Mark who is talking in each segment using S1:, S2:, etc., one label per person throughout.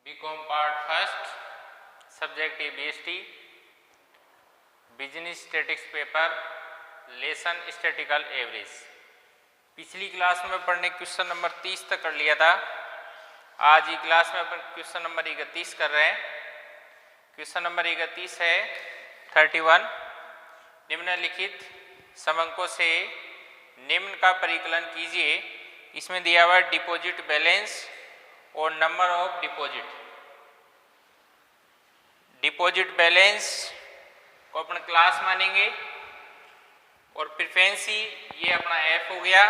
S1: BCom part first subject BST business statics paper lesson statical average. पिछली class में पढ़ने question number 30 तक कर लिया था। आज ही क्लास में अपन क्वेश्चन नंबर 31 कर रहे हैं। क्वेश्चन नंबर 31 है 31। निम्नलिखित समंकों से निम्न का परिकलन कीजिए। इसमें दिया हुआ डिपॉजिट बैलेंस और number of deposit. Deposit balance को अपन क्लास मानेंगे और फ्रीक्वेंसी ये अपना F हो गया।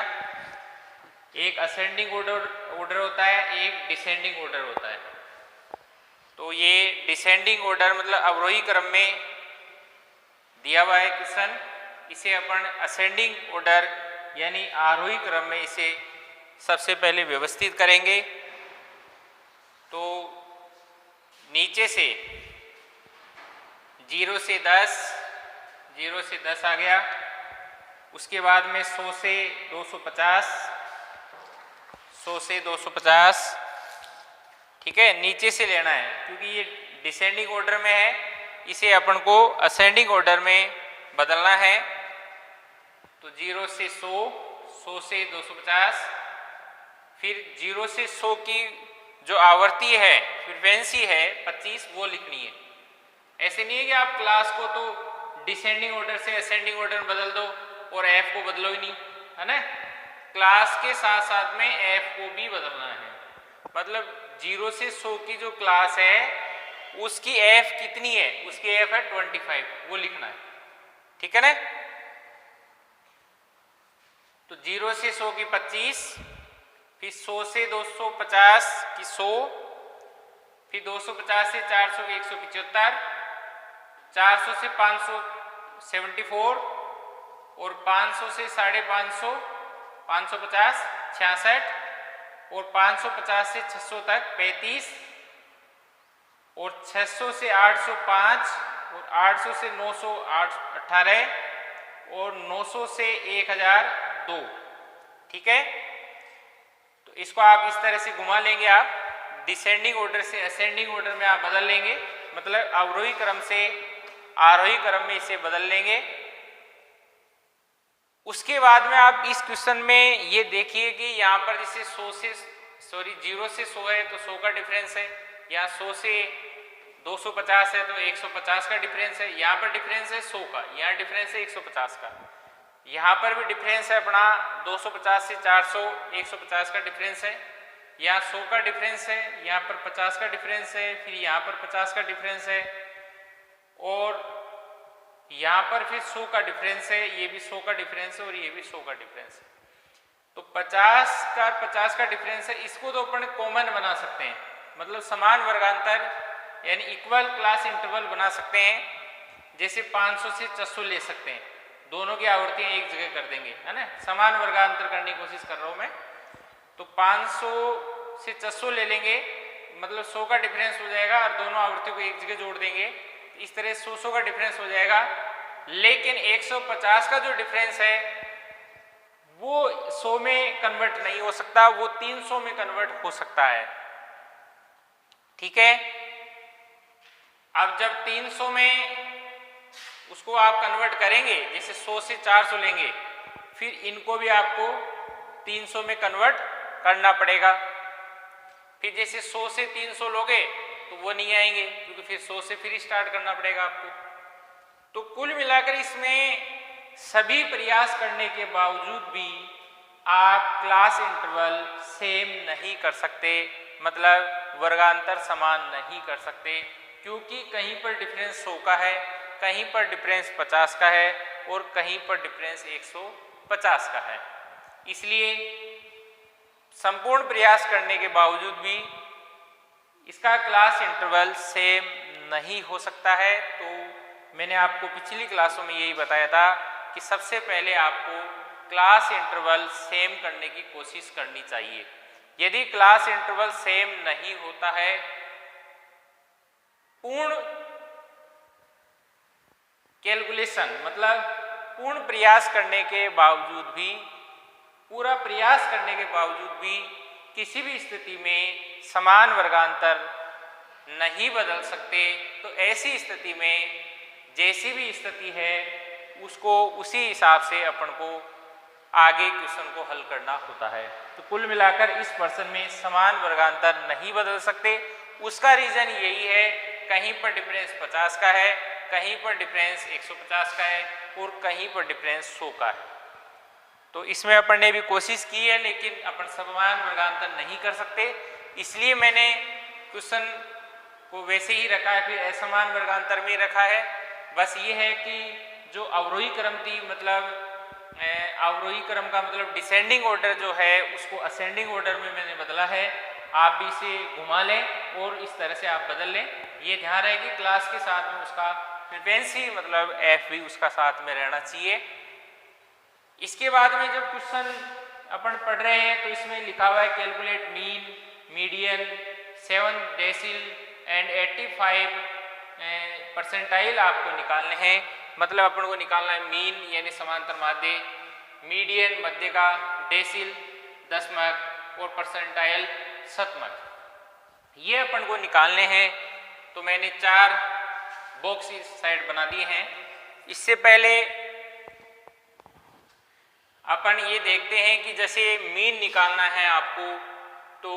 S1: एक असेंडिंग ऑर्डर होता है, एक डिसेंडिंग ऑर्डर होता है। तो ये डिसेंडिंग ऑर्डर मतलब अवरोही क्रम में दिया हुआ है क्वेश्चन, इसे अपन असेंडिंग ऑर्डर यानी आरोही क्रम में इसे सबसे पहले व्यवस्थित करेंगे। तो नीचे से 0 से 10 आ गया। उसके बाद में 100 से 250, 100 से 250, ठीक है, नीचे से लेना है क्योंकि ये डिसेंडिंग ऑर्डर में है, इसे अपन को असेंडिंग ऑर्डर में बदलना है। तो 0 से 100, 100 से 250, फिर 0 से 100 की जो आवृत्ति है, फ्रीक्वेंसी है 25, वो लिखनी है। ऐसे नहीं है कि आप क्लास को तो डिसेंडिंग ऑर्डर से असेंडिंग ऑर्डर में बदल दो और F को बदलो ही नहीं, है ना। क्लास के साथ साथ में F को भी बदलना है। मतलब 0 से 100 की जो क्लास है उसकी F कितनी है, उसकी F है 25, वो लिखना है, ठीक है ना। तो 0 से 100 की 25, फिर 100 से 250 की 100, फिर 250 से 400 की 175, 400 से 574 और 500 से 550, 550 66 और 550 से 600 तक 35 और 600 से 805 और 800 से 900 18 और 900 से 1002, ठीक है। तो इसको आप इस तरह से घुमा लेंगे। आप डिसेंडिंग ऑर्डर से असेंडिंग ऑर्डर में आप बदल लेंगे, मतलब अवरोही क्रम से आरोही क्रम में इसे बदल लेंगे। उसके बाद में आप इस क्वेश्चन में ये देखिए कि यहाँ पर जैसे 0 से 100 है तो 100 का डिफरेंस है, या 100 से 250 है तो 150 का डिफरेंस है। यहाँ पर डिफरेंस है 100 का, यहाँ डिफरेंस है 150 का। यहाँ पर भी डिफरेंस है अपना 250 से 400, 150 का डिफरेंस है। यहाँ 100 का डिफरेंस है, यहाँ पर 50 का डिफरेंस है, फिर यहाँ पर 50 का डिफरेंस है और यहाँ पर फिर 100 का डिफरेंस है, ये भी 100 का डिफरेंस है और ये भी 100 का डिफरेंस है। तो 50 का डिफरेंस है। इसको तो अपन कॉमन बना सकते हैं, मतलब समान वर्गांतर यानी इक्वल क्लास इंटरवल बना सकते हैं। जैसे 500 से 600 ले सकते हैं, दोनों की आवृत्तियां एक जगह कर देंगे, है ना। समान वर्गांतर करने की कोशिश कर रहा हूं मैं। तो 500 से 600 ले लेंगे, मतलब 100 का डिफरेंस हो जाएगा और दोनों आवृत्तियों को एक जगह जोड़ देंगे। इस तरह 100 का डिफरेंस हो जाएगा। लेकिन 150 का जो डिफरेंस है वो 100 में कन्वर्ट नहीं हो सकता, वो 300 में कन्वर्ट हो सकता है, ठीक है। अब जब 300 में उसको आप कन्वर्ट करेंगे, जैसे 100 से 400 लेंगे, फिर इनको भी आपको 300 में कन्वर्ट करना पड़ेगा। फिर जैसे 100 से 300 लोगे तो वो नहीं आएंगे क्योंकि फिर 100 से फिर स्टार्ट करना पड़ेगा आपको। तो कुल मिलाकर इसमें सभी प्रयास करने के बावजूद भी आप क्लास इंटरवल सेम नहीं कर सकते, मतलब वर्गांतर समान नहीं कर सकते, क्योंकि कहीं पर डिफरेंस 100 का है, कहीं पर डिफरेंस 50 का है और कहीं पर डिफरेंस 150 का है। इसलिए संपूर्ण प्रयास करने के बावजूद भी इसका क्लास इंटरवल सेम नहीं हो सकता है। तो मैंने आपको पिछली क्लासों में यही बताया था कि सबसे पहले आपको क्लास इंटरवल सेम करने की कोशिश करनी चाहिए। यदि क्लास इंटरवल सेम नहीं होता है, पूर्ण कैलकुलेशन मतलब पूर्ण प्रयास करने के बावजूद भी, पूरा प्रयास करने के बावजूद भी किसी भी स्थिति में समान वर्गांतर नहीं बदल सकते, तो ऐसी स्थिति में जैसी भी स्थिति है उसको उसी हिसाब से अपन को आगे क्वेश्चन को हल करना होता है। तो कुल मिलाकर इस प्रश्न में समान वर्गांतर नहीं बदल सकते। उसका रीज़न यही है, कहीं पर डिफरेंस 50 का है, कहीं पर डिफरेंस 150 का है और कहीं पर डिफरेंस 100 का है। तो इसमें अपन ने भी कोशिश की है, लेकिन अपन समान वर्गांतर नहीं कर सकते, इसलिए मैंने क्वेश्चन को वैसे ही रखा है, फिर असमान वर्गांतर में रखा है। बस ये है कि जो अवरोही क्रम थी, मतलब अवरोही क्रम का मतलब डिसेंडिंग ऑर्डर जो है उसको असेंडिंग ऑर्डर में मैंने बदला है। आप भी इसे घुमा लें और इस तरह से आप बदल लें। ये ध्यान रहे कि क्लास के साथ में उसका फ्रीक्वेंसी मतलब एफ भी उसका साथ में रहना चाहिए। इसके बाद में जब क्वेश्चन अपन पढ़ रहे हैं तो इसमें लिखा हुआ है calculate mean, median, 7 decile and 85 percentile आपको निकालने हैं। मतलब अपन को निकालना है मीन यानी समांतर माध्य, मीडियन मध्य का, डेसिल दशमक और परसेंटाइल शतमक, ये अपन को निकालने हैं। तो मैंने 4 बॉक्स इस साइड बना दिए हैं। इससे पहले अपन ये देखते हैं कि जैसे मीन निकालना है आपको, तो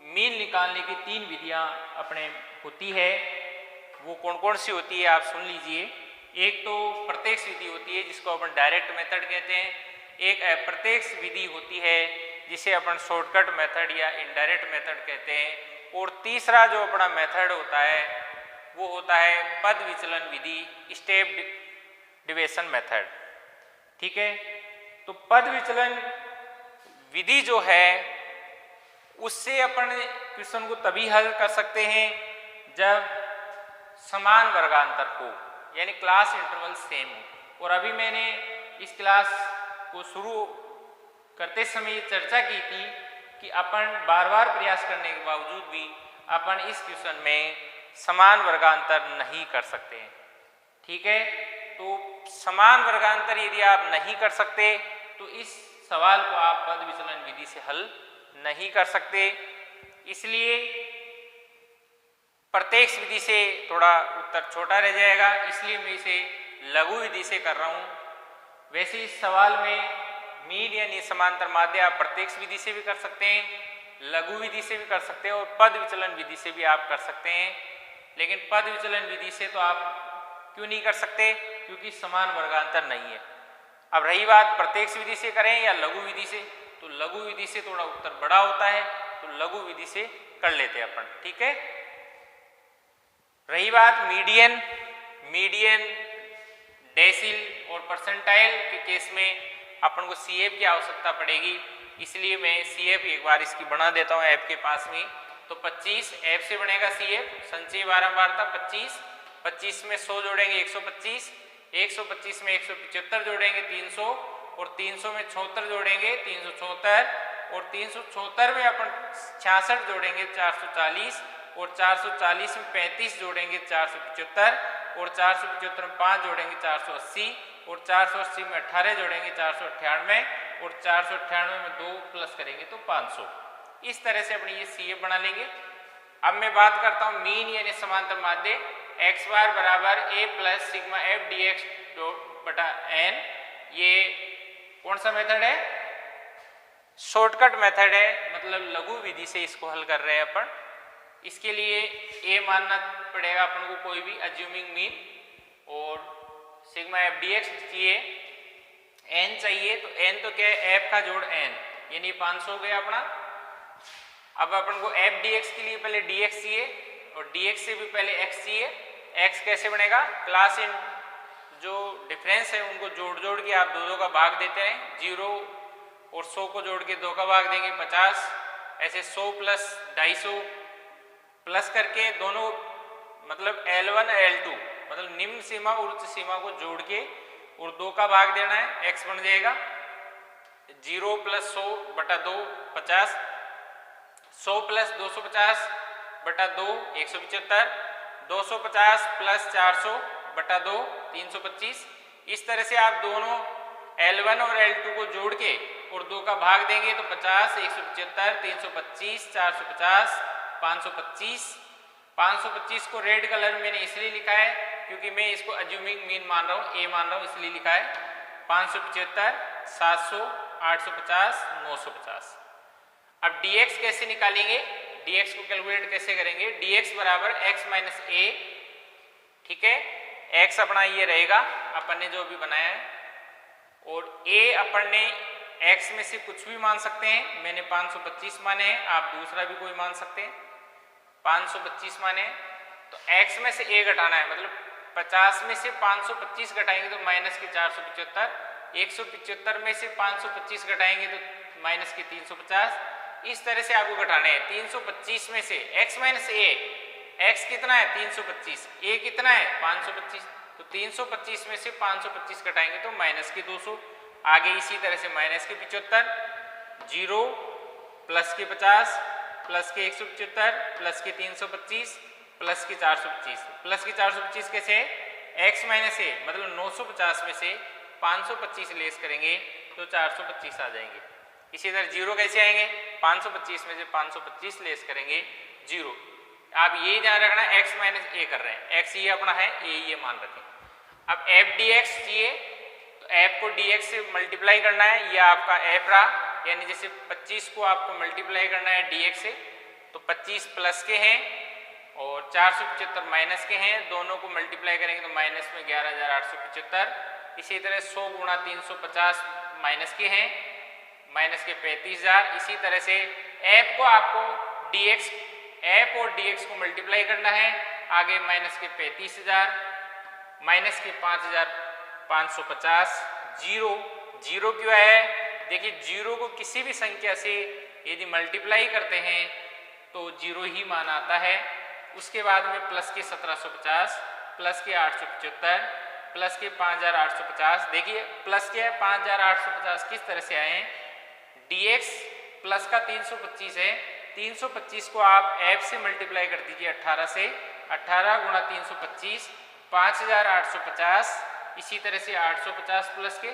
S1: मीन निकालने की 3 विधियां अपने होती है। वो कौन कौन सी होती है आप सुन लीजिए। एक तो प्रत्यक्ष विधि होती है जिसको अपन डायरेक्ट मेथड कहते हैं, एक अप्रत्यक्ष विधि होती है जिसे अपन शॉर्टकट मेथड या इनडायरेक्ट मेथड कहते हैं, और तीसरा जो अपना मेथड होता है वो होता है पद विचलन विधि, स्टेप डिविजन मेथड। ठीक है, तो पद विचलन विधि जो है उससे अपन क्वेश्चन को तभी हल कर सकते हैं जब समान वर्गांतर हो, यानी क्लास इंटरवल सेम हो। और अभी मैंने इस क्लास को शुरू करते समय चर्चा की थी कि अपन बार बार प्रयास करने के बावजूद भी अपन इस क्वेश्चन में समान वर्गांतर नहीं कर सकते हैं। ठीक है, तो समान वर्गांतर यदि आप नहीं कर सकते तो इस सवाल को आप पद विचलन विधि से हल नहीं कर सकते। इसलिए प्रत्यक्ष विधि से थोड़ा उत्तर छोटा रह जाएगा, इसलिए मैं इसे लघु विधि से कर रहा हूँ। वैसे इस सवाल में मीन यानी समांतर माध्य आप प्रत्यक्ष विधि से भी कर सकते हैं, लघु विधि से भी कर सकते हैं और पद विचलन विधि से भी आप कर सकते हैं। लेकिन पद विचलन विधि से तो आप क्यों नहीं कर सकते? क्योंकि समान वर्गांतर नहीं है। अब रही बात प्रत्यक्ष विधि से करें या लघु विधि से, तो लघु विधि से थोड़ा उत्तर बड़ा होता है, तो लघु विधि से कर लेते हैं अपन। ठीक है, रही बात मीडियन, डेसिल और परसेंटाइल के केस में अपन को सीएफ की आवश्यकता पड़ेगी, इसलिए मैं सीएफ एक बार इसकी बना देता हूँ ऐप के पास में। तो 25 ऐप से बनेगा सीएफ, संचय बारंबारता 25, 25 में 100 जोड़ेंगे 125, 125 में 175 जोड़ेंगे 300 और 300 में 76 जोड़ेंगे 374 और 374 में अपन 66 जोड़ेंगे 440 और 440 में 35 जोड़ेंगे 475 और 475 में 5 जोड़ेंगे 480 और 480 में 18 जोड़ेंगे 498 और 498 में 2 प्लस करेंगे तो 500। इस तरह से अपनी ये सीएफ बना लेंगे। अब मैं बात करता हूँ मीन यानी समांतर माध्य, एक्स बार बराबर A plus sigma f d x बटा एन। ये कौन सा मेथड है? शॉर्टकट मेथड है, मतलब लघु विधि से इसको हल कर रहे हैं अपन। इसके लिए ए मानना पड़ेगा अपन को कोई भी अज्यूमिंग मीन, और सिग्मा एफ डी एक्स चाहिए, एन चाहिए। तो एन तो क्या है? एफ का जोड़ एन, यानी 500 हो गया अपना। अब अपन को एफ डी एक्स के लिए पहले डी एक्स चाहिए और डी एक्स से भी पहले एक्स चाहिए। एक्स कैसे बनेगा? क्लास इन जो डिफरेंस है उनको जोड़ जोड़ के आप 2 का भाग देते हैं, 0 और 100 को जोड़ के 2 का भाग देंगे 50, ऐसे 100 प्लस 250 प्लस करके दोनों मतलब L1 L2 मतलब निम्न सीमा और उच्च सीमा को जोड़ के और 2 का भाग देना है, x बन जाएगा 0 प्लस 100 बटा 2 50, 100 प्लस 250 बटा 2 175, 250 प्लस 400 बटा 2 325। इस तरह से आप दोनों L1 और L2 को जोड़ के और 2 का भाग देंगे तो 50, 175, 325, 450, 525 525 को रेड कलर में मैंने इसलिए लिखा है क्योंकि मैं इसको अज्यूमिंग मीन मान रहा हूँ, ए मान रहा हूँ, इसलिए लिखा है 575, 700, 850, 950। अब dx कैसे निकालेंगे, dx को कैलकुलेट कैसे करेंगे, dx बराबर x माइनस ए, ठीक है, x अपना ये रहेगा अपन ने जो भी बनाया है, और a अपन ने x में से कुछ भी मान सकते हैं, मैंने 525 माने हैं, आप दूसरा भी कोई मान सकते हैं, 525 माने हैं, तो x में से a घटाना है, मतलब 50 में से 525 घटाएंगे तो माइनस के 475, 175 में से 525 घटाएंगे तो माइनस के 350, इस तरह से आपको घटाने हैं। 325 में से x माइनस ए, x कितना है 325, a कितना है 525, तो 325 में से 525 घटाएंगे तो माइनस के 200, आगे इसी तरह से माइनस के 75, 0 प्लस के 50 प्लस के 175 प्लस के 325 प्लस के 425, प्लस के 425 कैसे है, x माइनस ए मतलब 950 में से 525 लेस करेंगे तो 425 आ जाएंगे। इसी तरह 0 कैसे आएंगे, 525 में से 525 लेस करेंगे 0। आप ये ध्यान रखना x माइनस ए कर रहे हैं, x ये अपना है, a ये मान रखें। अब f dx चाहिए तो f को dx से मल्टीप्लाई करना है, ये आपका f रहा, यानी जैसे 25 को आपको मल्टीप्लाई करना है dx से, तो 25 प्लस के हैं और 475 माइनस के हैं, दोनों को मल्टीप्लाई करेंगे तो माइनस में 11,875। इसी तरह 100 गुणा 350 माइनस के हैं, माइनस के 35,000। इसी तरह से f को आपको dx, f और dx को मल्टीप्लाई करना है, आगे माइनस के 35,000 माइनस के 5,550, 0 क्यों है, देखिए 0 को किसी भी संख्या से यदि मल्टीप्लाई करते हैं तो 0 ही मान आता है। उसके बाद में प्लस के 1750 प्लस के 875 प्लस के 5,850, देखिए प्लस के 5,850 किस तरह से आए हैं, dx प्लस का 325 है, 325 को आप f से मल्टीप्लाई कर दीजिए 18 से, 18 गुणा 325 5,850, इसी तरह से 850 प्लस के,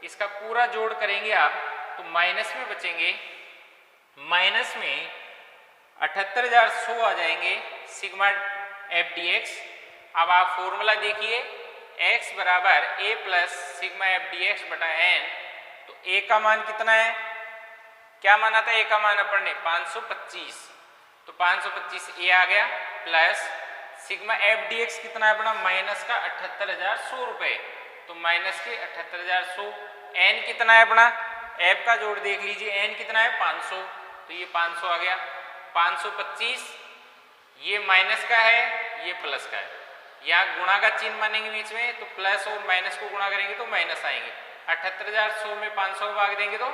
S1: इसका पूरा जोड़ करेंगे आप तो माइनस में बचेंगे, माइनस में 78,100 आ जाएंगे सिग्मा एफ डी एक्स। अब आप फॉर्मूला देखिए, x बराबर a plus sigma f d x बटा एन, तो a का मान कितना है, क्या माना था a का मान अपन ने 525, तो 525 a आ गया plus sigma f d x कितना है अपना माइनस का 78,100 रुपये, तो माइनस के 78,100, n कितना है अपना, f का जोड़ देख लीजिए, n कितना है 500, तो ये 500 आ गया, 525 ये माइनस का है ये प्लस का है, यहाँ गुणा का चिन्ह मानेंगे बीच में, तो प्लस और माइनस को गुणा करेंगे तो माइनस आएंगे, 78,100 में 500 भाग देंगे तो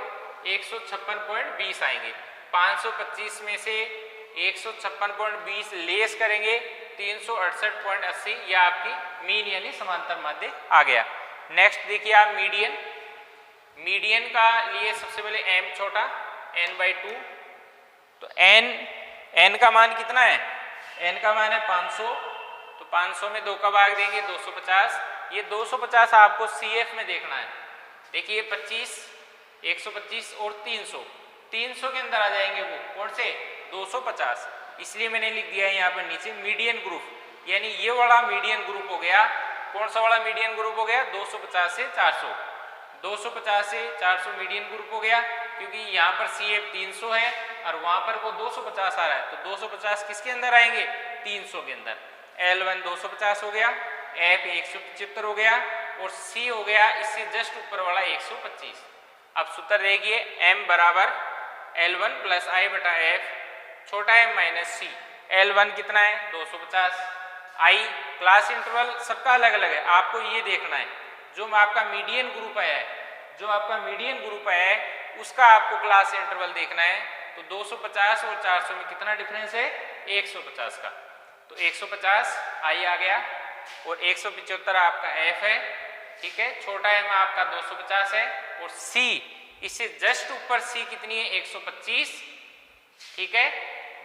S1: 156.20 आएंगे, 525 में से 156.20 लेस करेंगे 368.80, यह आपकी मीन यानी समांतर माध्य आ गया। नेक्स्ट देखिए आप मीडियन, मीडियन का लिए सबसे पहले m छोटा n/2, तो n का मान कितना है, n का मान है 500, तो 500 में 2 का भाग देंगे 250, ये 250 आपको CF में देखना है, देखिए 25, 125 और 300, 300 के अंदर आ जाएंगे वो कौन से 250, इसलिए मैंने लिख दिया है यहाँ पर नीचे मीडियन ग्रुप, यानी ये वाला मीडियन ग्रुप हो गया। कौन सा वाला मीडियन ग्रुप हो गया, 250 से 400, 250 से 400 मीडियन ग्रुप हो गया, क्योंकि यहाँ पर CF 300 है और वहाँ पर वो 250 आ रहा है, तो 250 किसके अंदर आएंगे 300 के अंदर, L1 250 हो गया, F 175 हो गया और C हो गया इससे जस्ट ऊपर वाला 125। अब सूत्र देखिए, M बराबर L1 प्लस I बटा F छोटा है माइनस C, L1 कितना है 250, I क्लास इंटरवल सबका अलग अलग है, आपको ये देखना है जो आपका मीडियन ग्रुप आया है, जो आपका मीडियन ग्रुप आया है उसका आपको क्लास इंटरवल देखना है, तो 250 और 400 में कितना डिफरेंस है 150 का, तो 150 I आ गया और 175 आपका F है, ठीक है, छोटा m आपका 250 है और C इससे जस्ट ऊपर C कितनी है 125, ठीक है,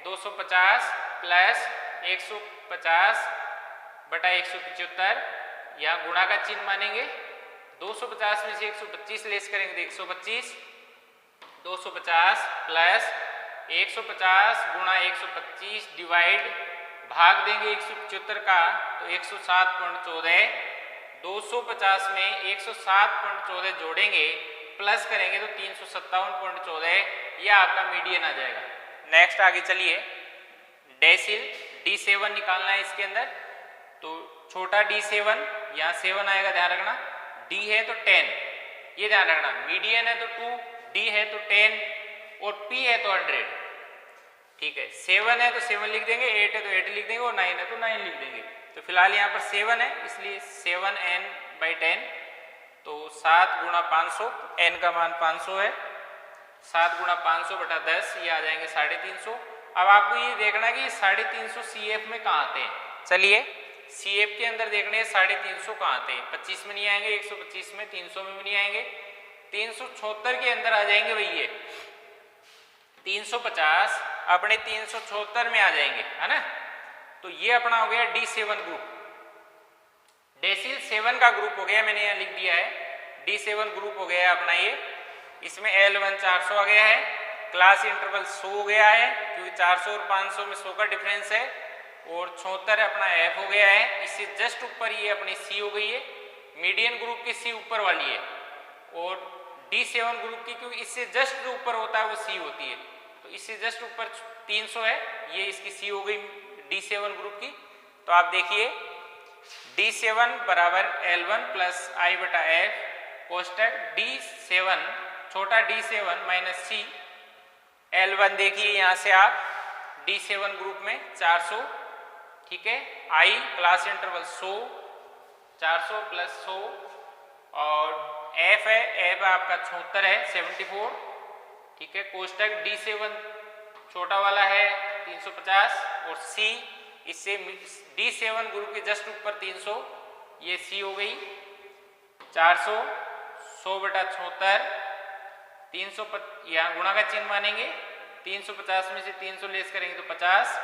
S1: 250 प्लस 150 बटा 175, यहाँ गुणा का चिन्ह मानेंगे, 250 में से 125 लेस करेंगे तो 125, 250 प्लस 150 गुणा 125 डिवाइड भाग देंगे 175 का तो 107.14, 250 में 107.14 जोड़ेंगे प्लस करेंगे तो 357.14, यह आपका मीडियन आ जाएगा। नेक्स्ट आगे चलिए, डेसिल D7 निकालना है इसके अंदर, तो छोटा D7 यहाँ 7 आएगा, ध्यान रखना, D है तो 10, ये ध्यान रखना, मीडियन है तो 2, D है तो 10 और P है तो 100, ठीक है। 7 है तो 7 लिख देंगे, 8 है तो 8 लिख देंगे और 9 है तो 9 लिख देंगे। तो फिलहाल यहाँ पर 7 है इसलिए 7n/10, तो 7 गुणा 500, n का मान 500 है, 7 गुणा 500 बटा 10, ये आ जाएंगे 350। अब आपको ये देखना है कि 350 CF में कहाँ आते हैं। चलिए CF के अंदर देखने 350 कहाँ आते हैं, 25 में नहीं आएंगे, 125 में, 300 में भी नहीं आएंगे, 376 के अंदर आ जाएंगे भैया, 350 अपने 376 में आ जाएंगे, है ना। तो ये अपना हो गया D7 ग्रुप, डेसिल 7 का ग्रुप हो गया, मैंने यहाँ लिख दिया है, D7 ग्रुप हो गया अपना ये। इसमें L1 400 आ गया है, क्लास इंटरवल 100 हो गया है क्योंकि 400 और 500 में 100 का डिफरेंस है, और 76 अपना F हो गया है। इससे जस्ट ऊपर ये अपनी C हो गई है, मीडियन ग्रुप की C ऊपर वाली है, और D7 ग्रुप की क्योंकि इससे जस्ट जो ऊपर होता है वो C होती है, तो इससे जस्ट ऊपर 300 है, ये इसकी C हो गई D7 ग्रुप की। तो आप देखिए D7 बराबर L1 प्लस I बटा F कोष्टक D7 छोटा D7 माइनस C, L1 देखिए यहाँ से आप D7 ग्रुप में 400, ठीक है, I क्लास इंटरवल 100, 400 प्लस 100, और F है, F आपका 76 है 74, ठीक है, कोष्टक D7 छोटा वाला है 350, और C इससे D7 ग्रुप के जस्ट ऊपर 300, ये C हो गई 400, 100 बटा 76, 300 यहाँ गुणा का चिन्ह मानेंगे, 350 में से 300 लेस करेंगे तो 50,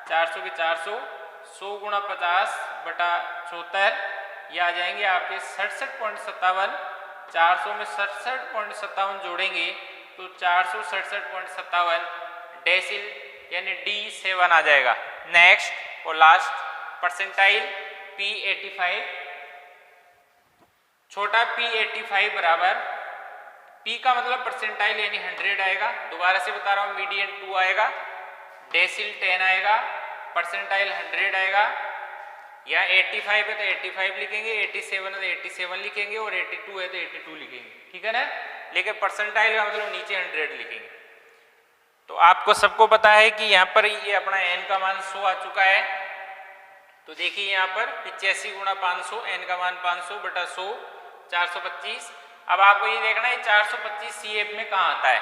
S1: 400 के 400, 100 गुणा 50 बटा 76, ये आ जाएंगे आपके 67.57, 400 में 67.57 जोड़ेंगे तो 467.57 डेसिल यानी D7 आ जाएगा। नेक्स्ट और लास्ट परसेंटाइल P85, छोटा P85 बराबर, P का मतलब परसेंटाइल यानी 100 आएगा, दोबारा से बता रहा हूँ, मीडियन 2 आएगा, डेसिल 10 आएगा, परसेंटाइल 100 आएगा, या 85 है तो 85 लिखेंगे, 87 है तो 87 लिखेंगे, और 82 है तो 82 लिखेंगे, ठीक है ना। लेकिन परसेंटाइल का मतलब नीचे 100 लिखेंगे। तो आपको सबको पता है कि यहाँ पर ये अपना n का मान 100 आ चुका है, तो देखिए यहाँ पर 85 गुणा 500, n का मान 500 बटा 100 425। अब आपको ये देखना है 425 CF में कहाँ आता है,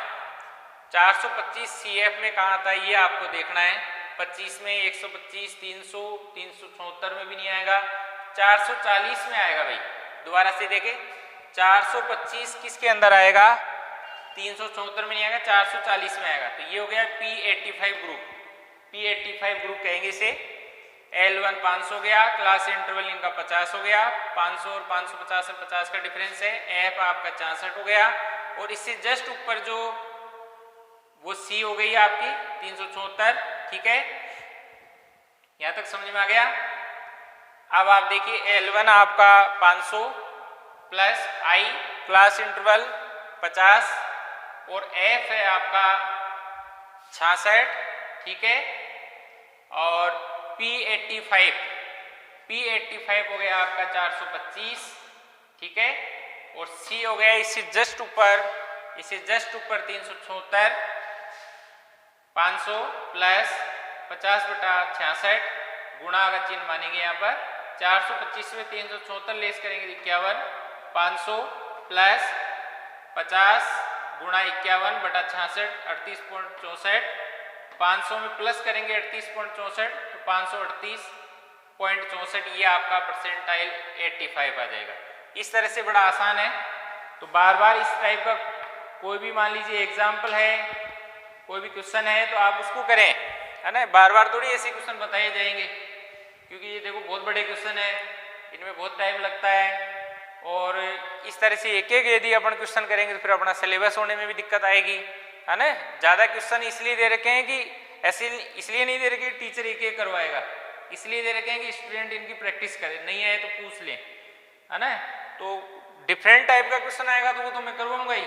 S1: 425 CF में कहाँ आता है ये आपको देखना है। 25 में 125, 300, 376 में भी नहीं आएगा, 440 में आएगा भाई। दोबारा से देखें, 425 किसके अंदर आएगा, 374 में नहीं आएगा, 440 में आएगा। तो ये हो गया P85 ग्रुप, P85 ग्रुप कहेंगे इसे। L1 500 गया, क्लास इंटरवल इनका 50 हो गया, 500 और 550 में 50 का डिफरेंस है, F आपका 66 हो गया, और इससे जस्ट ऊपर जो वो C हो गई आपकी 374, ठीक है, यहां तक समझ में आ गया। अब आप देखिए L1 आपका 500 प्लस I क्लास इंटरवल 50, और F है आपका 66, ठीक है, और P85 हो गया आपका 425, ठीक है, और C हो गया इससे जस्ट ऊपर 376, 500 प्लस 50 बटा 66, गुणा का चिन्ह मानेंगे यहाँ पर, 425 में 374 लेस करेंगे 51, 500 प्लस 50 गुणा 51 बटा 66 38.64, 500 में प्लस करेंगे 38.64 तो 538.64, ये आपका परसेंटाइल 85 आ जाएगा। इस तरह से बड़ा आसान है। तो बार बार इस टाइप का कोई भी मान लीजिए एग्जाम्पल है, कोई भी क्वेश्चन है तो आप उसको करें, है ना। बार बार थोड़ी ऐसे क्वेश्चन बताए जाएंगे, क्योंकि ये देखो बहुत बड़े क्वेश्चन है, इनमें बहुत टाइम लगता है, और इस तरह से एक एक यदि अपन क्वेश्चन करेंगे तो फिर अपना सिलेबस होने में भी दिक्कत आएगी, है ना। ज़्यादा क्वेश्चन इसलिए दे रखे हैं कि ऐसे इसलिए नहीं दे रखे टीचर एक एक करवाएगा, इसलिए दे रखे हैं कि स्टूडेंट इनकी प्रैक्टिस करे, नहीं आए तो पूछ लें, है ना। तो डिफरेंट टाइप का क्वेश्चन आएगा तो वो तो मैं करवाऊंगा ही,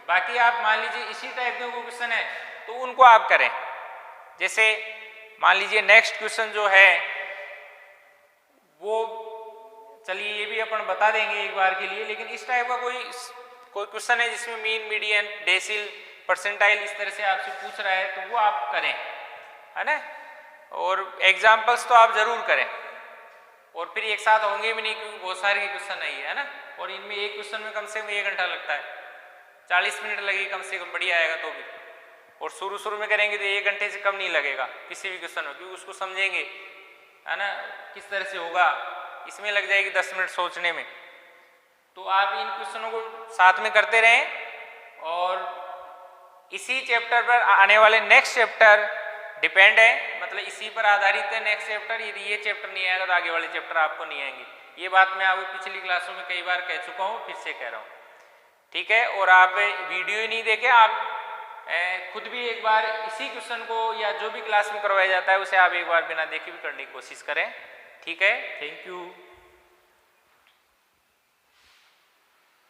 S1: बाकी आप मान लीजिए इसी टाइप के वो क्वेश्चन है तो उनको आप करें। जैसे मान लीजिए नेक्स्ट क्वेश्चन जो है वो, चलिए ये भी अपन बता देंगे एक बार के लिए, लेकिन इस टाइप का कोई क्वेश्चन है जिसमें मीन, मीडियन, डेसिल, परसेंटाइल इस तरह से आपसे पूछ रहा है तो वो आप करें, है ना। और एग्जाम्पल्स तो आप जरूर करें, और फिर एक साथ होंगे भी नहीं क्योंकि बहुत सारे क्वेश्चन है ना, और इनमें एक क्वेश्चन में कम से कम 1 घंटा लगता है, 40 मिनट लगेगी कम से कम, बढ़िया आएगा तो भी। और शुरू में करेंगे तो 1 घंटे से कम नहीं लगेगा किसी भी क्वेश्चन में, क्योंकि उसको समझेंगे, है ना, किस तरह से होगा, इसमें लग जाएगी 10 मिनट सोचने में। तो आप इन क्वेश्चनों को साथ में करते रहें, और इसी चैप्टर पर आने वाले नेक्स्ट चैप्टर डिपेंड है, मतलब इसी पर आधारित है नेक्स्ट चैप्टर। यदि ये चैप्टर नहीं आएगा तो आगे वाले चैप्टर आपको नहीं आएंगे। ये बात मैं आपको पिछली क्लासों में कई बार कह चुका हूँ, फिर से कह रहा हूँ, ठीक है। और आप वीडियो ही नहीं देखे, आप खुद भी एक बार इसी क्वेश्चन को या जो भी क्लास में करवाया जाता है उसे आप एक बार बिना देखे भी करने की कोशिश करें, ठीक है। Thank you.